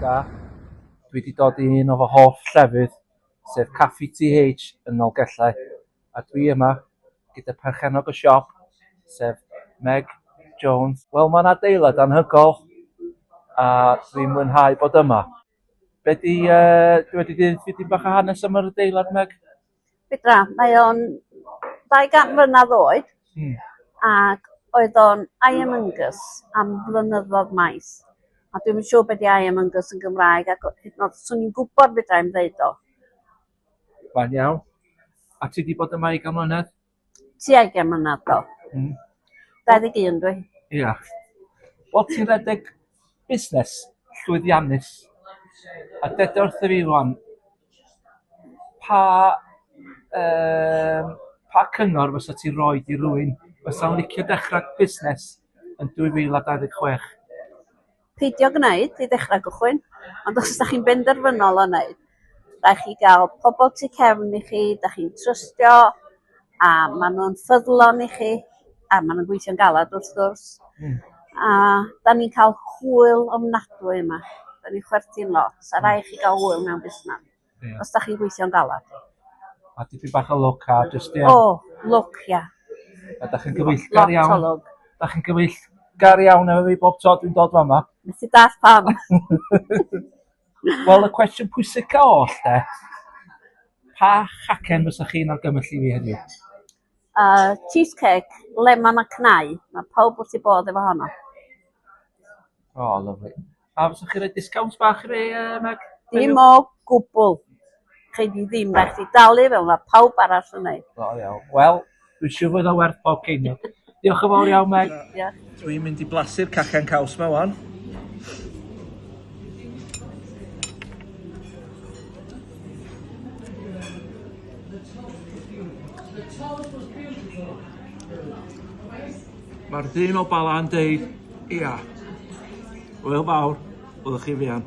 da. Dwi wedi dod i un o fy hoff llefydd, sef Caffi TH yn Dolgellau. A dwi yma gyda perchennog y siop, sef Meg Jones. Wel, mae'n adeilad anhygoel, a dwi'n mwynhau bod yma. Dwi wedi dweud bach o hanes am yr adeilad, Meg? Fydra, mae o'n 200 mlynedd oed, ac oedd o'n Iestyn am flynyddoedd maith. A dwi'n yn siŵr beth i Iestyn yn Gymraeg, ac hyd yn oed, swn i'n gwybod beth i'n dweud o. Fa'n iawn. A ti wedi bod yma 20 mlynedd? Ti 20 mlynedd do. 21 dwi. Ia. Wel, ti'n redeg busnes llwyddiannus. A deda wrth fi rwan, pa cyngor fysa ti roed i rywun fysa'n licio dechrau busnes yn 2026? Peidio gwneud i ddechrau gychwyn, ond os ydych chi'n benderfynol o wneud, rhaid chi gael pobl tu cefn i chi, ydych chi'n trystio, a maen nhw'n ffyddlon i chi, a maen nhw'n gweithio'n galad wrth gwrs. A da ni'n cael hwyl ofnadwy yma. Da ni'n chwerthu'n lot, a rhaid chi gael hwyl mewn busnes, os ydych chi'n gweithio'n galad. A dipyn bach o lwc a jyst ia. O, lwc, ia. A da chi'n gyfeillgar iawn. Lot o lwc. Da chi'n gyfeillgar iawn efo fi bob tro dwi'n dod fama. Nes i dath pam. Wel, y cwestiwn pwysig oll, de. Pa chacen fysa chi'n argymell i fi heddiw? Cheesecake, lemon a cnau. Mae pawb wrth i bod efo honno. O, lyflu. A fysa chi'n rhoi disgownt bach i fi, Meg? Dim o gwbl. Chi ddim rhaid i dalu fel mae pawb arall yn neud. O, iawn. Wel, dwi'n siŵr fod o werth bob ceiniog. Diolch yn fawr iawn, Meg. Dwi'n mynd i blasu'r cacen caws yma wan. Mae'r dyn o Bala'n deud, ia, hwyl fawr, byddwch chi fian.